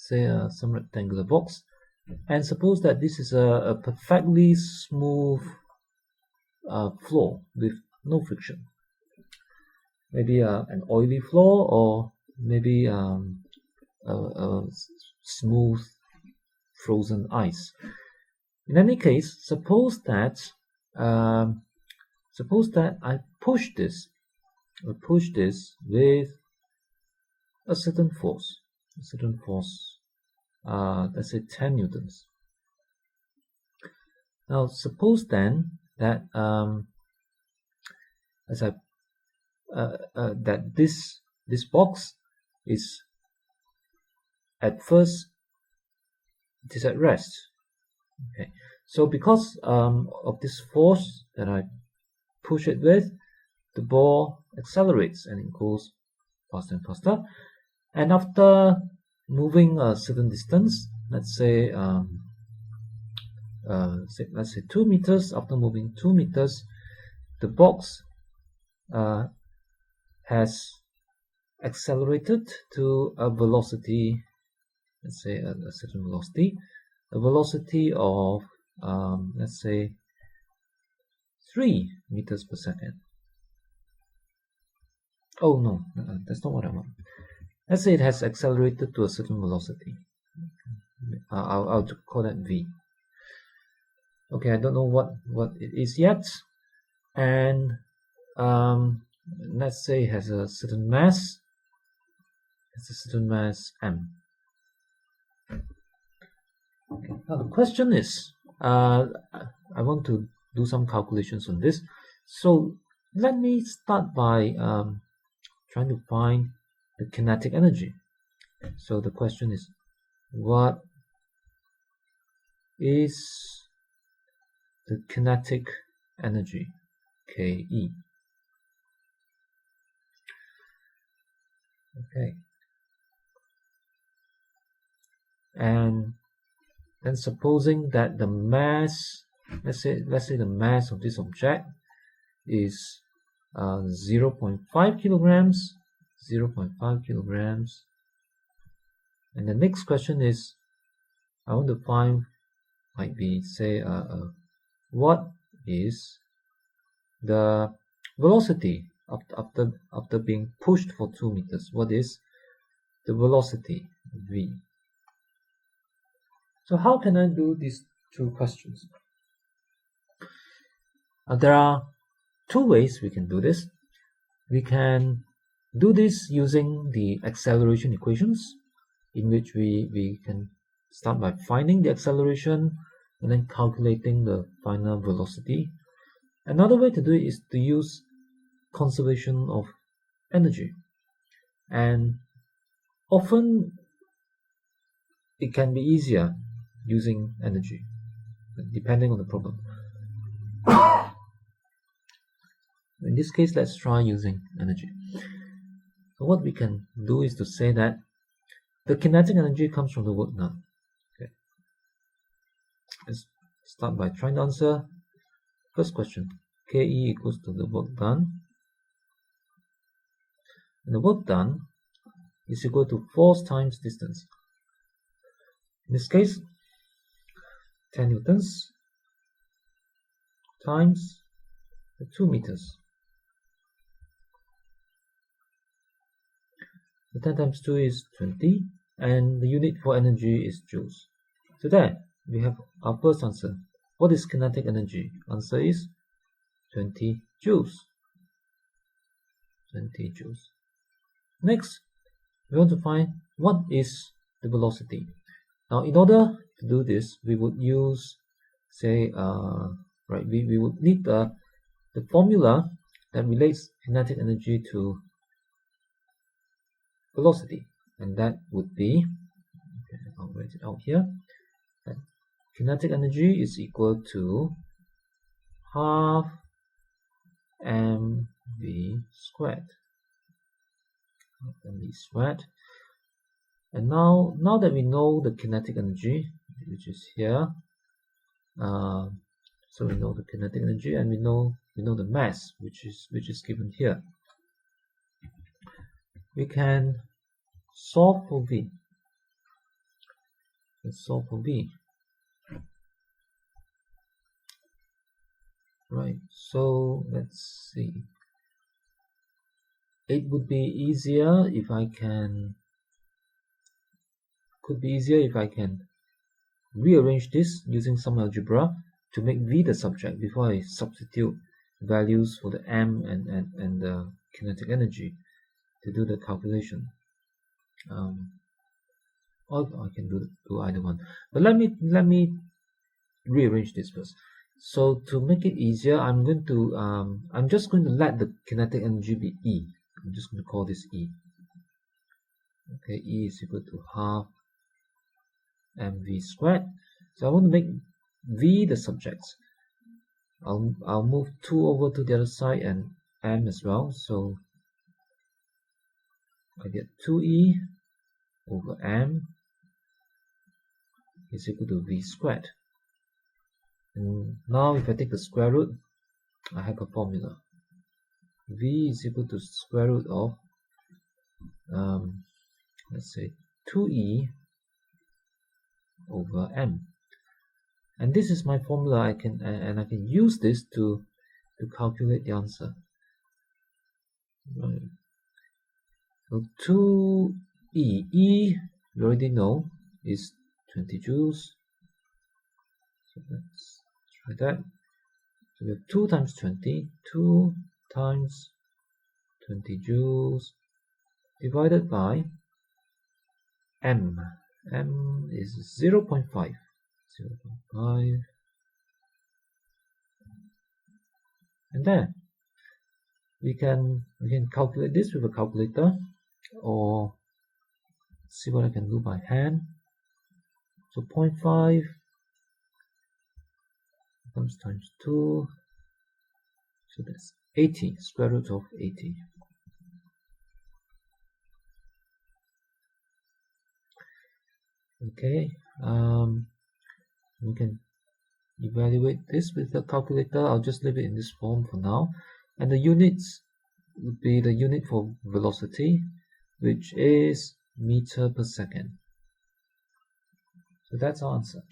say some rectangular box, and suppose that this is a perfectly smooth floor with no friction. Maybe an oily floor, or maybe a smooth frozen ice. In any case, suppose that I push this with a certain force, let's say 10 newtons. Now suppose then that that this box is at first it is at rest. Okay, so because of this force that I push it with, the ball accelerates and it goes faster and faster. And after moving a certain distance, let's say 2 meters, after moving 2 meters, the box has accelerated to a velocity, let's say a certain velocity, a velocity of let's say 3 meters per second. Oh no, that's not what I want. Let's say it has accelerated to a certain velocity. I'll call that v. Okay, I don't know what it is yet, and let's say it has a certain mass. It's a certain mass m. Okay. Now the question is, I want to do some calculations on this. So let me start by trying to find the kinetic energy. So the question is, what is the kinetic energy, Ke? Okay. And then supposing that the mass, let's say the mass of this object is 0.5 kilograms, and the next question is, I want to find, might be say what is the velocity after being pushed for 2 meters? What is the velocity, v? So how can I do these two questions? There are two ways we can do this. We can do this using the acceleration equations, in which we can start by finding the acceleration and then calculating the final velocity. Another way to do it is to use conservation of energy, and often it can be easier using energy depending on the problem. In this case, let's try using energy. So what we can do is to say that the kinetic energy comes from the work done. Okay. Let's start by trying to answer first question. Ke equals to the work done. And the work done is equal to force times distance. In this case, 10 newtons times the 2 meters. The 10 times 2 is 20, and the unit for energy is joules. So there, we have our first answer. What is kinetic energy? Answer is 20 joules. 20 joules. Next, we want to find what is the velocity. Now, in order to do this, we would use, say, we would need the formula that relates kinetic energy to velocity, and that would be, okay, I'll write it out here, that kinetic energy is equal to half mv squared. And now that we know the kinetic energy, which is here, so we know the kinetic energy, and we know the mass, which is given here. We can solve for v. Let's solve for v. Right, so let's see. It would be easier if I can rearrange this using some algebra to make v the subject before I substitute values for the m and the kinetic energy to do the calculation. Or I can do either one, but let me rearrange this first. So to make it easier, I'm just going to let the kinetic energy be E. I'm just going to call this E. Okay, E is equal to half mv squared. So I want to make v the subjects. I'll move 2 over to the other side and m as well. So I get 2e over m is equal to v squared. And now if I take the square root, I have a formula. V is equal to square root of let's say 2e over m, and this is my formula. I can use this to calculate the answer. Right. So 2e, you already know, is 20 joules. So let's try that. So we have 2 times 20, 2 times 20 joules divided by m. M is 0.5. 0.5. And then we can calculate this with a calculator, or see what I can do by hand. So 0.5 times 2, so that's 80, square root of 80. Okay, we can evaluate this with the calculator. I'll just leave it in this form for now, and the units would be the unit for velocity, which is meter per second. So that's our answer.